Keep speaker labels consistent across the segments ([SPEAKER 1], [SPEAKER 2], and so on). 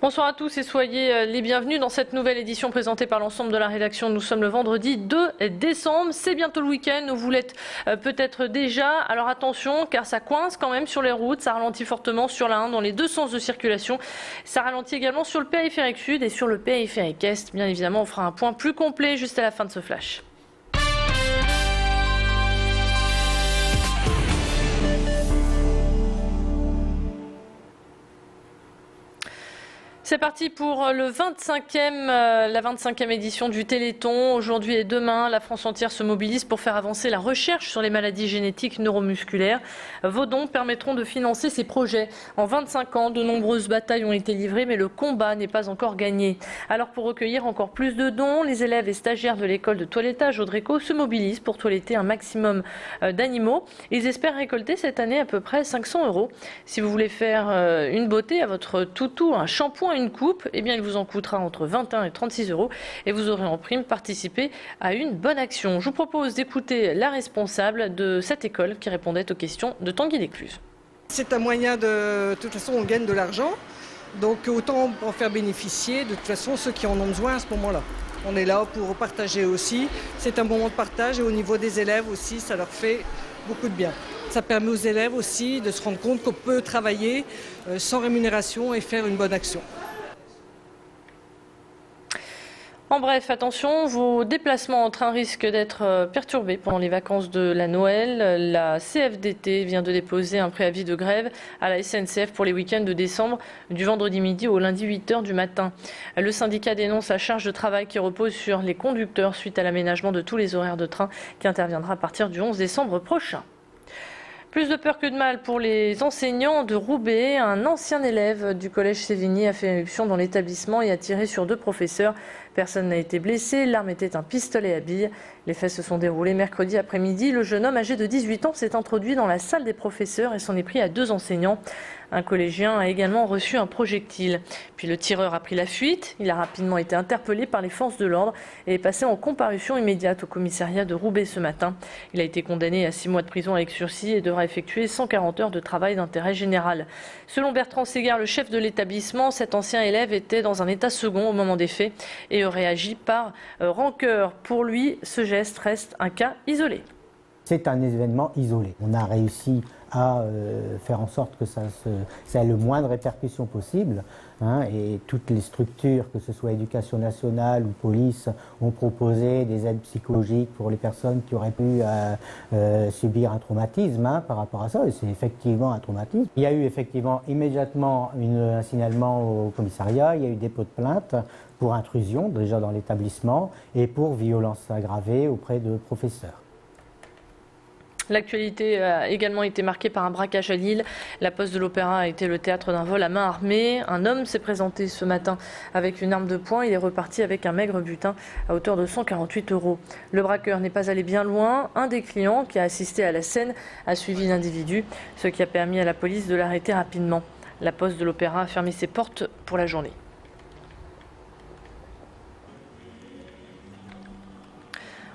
[SPEAKER 1] Bonsoir à tous et soyez les bienvenus dans cette nouvelle édition présentée par l'ensemble de la rédaction. Nous sommes le vendredi 2 décembre, c'est bientôt le week-end, vous l'êtes peut-être déjà. Alors attention car ça coince quand même sur les routes, ça ralentit fortement sur la 1 dans les deux sens de circulation. Ça ralentit également sur le périphérique sud et sur le périphérique est. Bien évidemment, on fera un point plus complet juste à la fin de ce flash. C'est parti pour la 25e édition du Téléthon. Aujourd'hui et demain, la France entière se mobilise pour faire avancer la recherche sur les maladies génétiques neuromusculaires. Vos dons permettront de financer ces projets. En 25 ans, de nombreuses batailles ont été livrées, mais le combat n'est pas encore gagné. Alors pour recueillir encore plus de dons, les élèves et stagiaires de l'école de toilettage Audreco se mobilisent pour toiletter un maximum d'animaux. Ils espèrent récolter cette année à peu près 500 €. Si vous voulez faire une beauté à votre toutou, un shampoing, une coupe, eh bien il vous en coûtera entre 21 et 36 € et vous aurez en prime participé à une bonne action. Je vous propose d'écouter la responsable de cette école qui répondait aux questions de Tanguy Descluses.
[SPEAKER 2] C'est un moyen de toute façon on gagne de l'argent, donc autant en faire bénéficier de toute façon ceux qui en ont besoin à ce moment-là. On est là pour partager aussi, c'est un moment de partage et au niveau des élèves aussi ça leur fait beaucoup de bien. Ça permet aux élèves aussi de se rendre compte qu'on peut travailler sans rémunération et faire une bonne action.
[SPEAKER 1] En bref, attention, vos déplacements en train risquent d'être perturbés pendant les vacances de la Noël. La CFDT vient de déposer un préavis de grève à la SNCF pour les week-ends de décembre, du vendredi midi au lundi 8 h du matin. Le syndicat dénonce la charge de travail qui repose sur les conducteurs suite à l'aménagement de tous les horaires de train qui interviendra à partir du 11 décembre prochain. Plus de peur que de mal pour les enseignants de Roubaix. Un ancien élève du collège Sévigné a fait éruption dans l'établissement et a tiré sur 2 professeurs. Personne n'a été blessé. L'arme était un pistolet à billes. Les faits se sont déroulés mercredi après-midi. Le jeune homme âgé de 18 ans s'est introduit dans la salle des professeurs et s'en est pris à 2 enseignants. Un collégien a également reçu un projectile. Puis le tireur a pris la fuite. Il a rapidement été interpellé par les forces de l'ordre et est passé en comparution immédiate au commissariat de Roubaix ce matin. Il a été condamné à 6 mois de prison avec sursis et devra effectuer 140 heures de travail d'intérêt général. Selon Bertrand Ségard, le chef de l'établissement, cet ancien élève était dans un état second au moment des faits et aurait agi par rancœur. Pour lui, ce geste reste un cas isolé.
[SPEAKER 3] C'est un événement isolé. On a réussi à faire en sorte que ça ait le moins de répercussions possible. Et toutes les structures, que ce soit éducation nationale ou police, ont proposé des aides psychologiques pour les personnes qui auraient pu subir un traumatisme par rapport à ça. Et c'est effectivement un traumatisme. Il y a eu effectivement immédiatement un signalement au commissariat, il y a eu dépôt de plainte pour intrusion déjà dans l'établissement et pour violence aggravée auprès de professeurs.
[SPEAKER 1] L'actualité a également été marquée par un braquage à Lille. La poste de l'Opéra a été le théâtre d'un vol à main armée. Un homme s'est présenté ce matin avec une arme de poing. Il est reparti avec un maigre butin à hauteur de 148 €. Le braqueur n'est pas allé bien loin. Un des clients qui a assisté à la scène a suivi l'individu, ce qui a permis à la police de l'arrêter rapidement. La poste de l'Opéra a fermé ses portes pour la journée.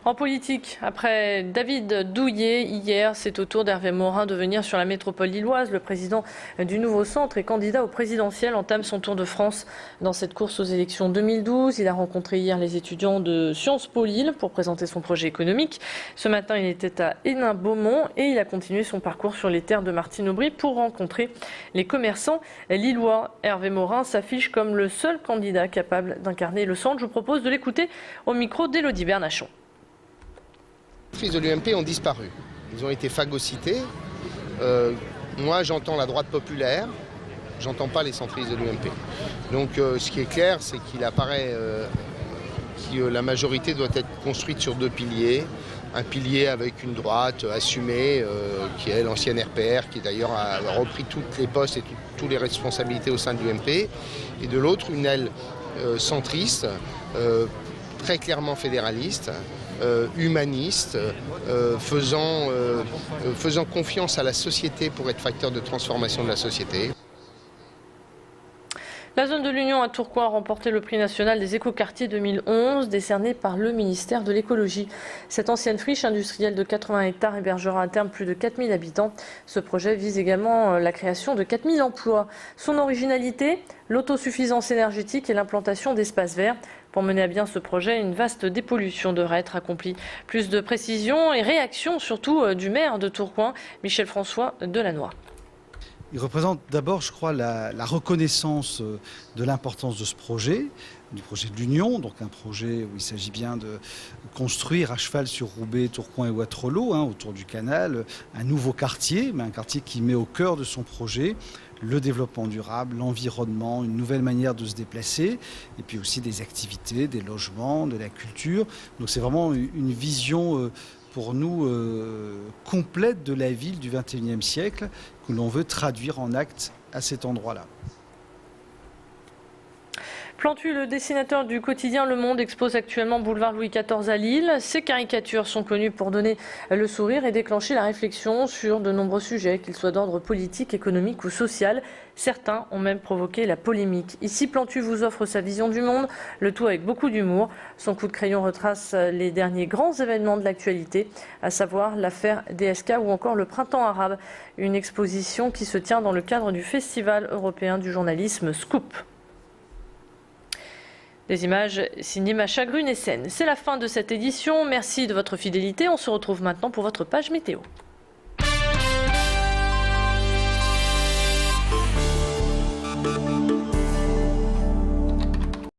[SPEAKER 1] En politique, après David Douillet, hier, c'est au tour d'Hervé Morin de venir sur la métropole lilloise. Le président du nouveau centre et candidat au présidentiel entame son tour de France dans cette course aux élections 2012. Il a rencontré hier les étudiants de Sciences Po Lille pour présenter son projet économique. Ce matin, il était à Hénin-Beaumont et il a continué son parcours sur les terres de Martine Aubry pour rencontrer les commerçants lillois. Hervé Morin s'affiche comme le seul candidat capable d'incarner le centre. Je vous propose de l'écouter au micro d'Élodie Bernachon.
[SPEAKER 4] Les centristes de l'UMP ont disparu. Ils ont été phagocytés. Moi, j'entends la droite populaire, j'entends pas les centristes de l'UMP. Donc, ce qui est clair, c'est qu'il apparaît que la majorité doit être construite sur 2 piliers. Un pilier avec une droite assumée, qui est l'ancienne RPR, qui d'ailleurs a repris toutes les postes et toutes les responsabilités au sein de l'UMP. Et de l'autre, une aile centriste, très clairement fédéraliste, humaniste, faisant confiance à la société pour être facteur de transformation de la société.
[SPEAKER 1] La zone de l'Union à Tourcoing a remporté le prix national des écoquartiers 2011, décerné par le ministère de l'écologie. Cette ancienne friche industrielle de 80 hectares hébergera à terme plus de 4000 habitants. Ce projet vise également la création de 4000 emplois. Son originalité, l'autosuffisance énergétique et l'implantation d'espaces verts. Pour mener à bien ce projet, une vaste dépollution devra être accomplie. Plus de précisions et réactions surtout du maire de Tourcoing, Michel-François Delannoy.
[SPEAKER 5] Il représente d'abord, je crois, la reconnaissance de l'importance de ce projet, du projet de l'Union, donc un projet où il s'agit bien de construire à cheval sur Roubaix, Tourcoing et Wattrelos, autour du canal, un nouveau quartier, mais un quartier qui met au cœur de son projet le développement durable, l'environnement, une nouvelle manière de se déplacer, et puis aussi des activités, des logements, de la culture. Donc c'est vraiment une vision pour nous complète de la ville du XXIe siècle que l'on veut traduire en actes à cet endroit-là.
[SPEAKER 1] Plantu, le dessinateur du quotidien Le Monde, expose actuellement boulevard Louis XIV à Lille. Ses caricatures sont connues pour donner le sourire et déclencher la réflexion sur de nombreux sujets, qu'ils soient d'ordre politique, économique ou social. Certains ont même provoqué la polémique. Ici, Plantu vous offre sa vision du monde, le tout avec beaucoup d'humour. Son coup de crayon retrace les derniers grands événements de l'actualité, à savoir l'affaire DSK ou encore le printemps arabe. Une exposition qui se tient dans le cadre du Festival européen du journalisme Scoop. Des images signées Macha Grunessen. C'est la fin de cette édition. Merci de votre fidélité. On se retrouve maintenant pour votre page météo.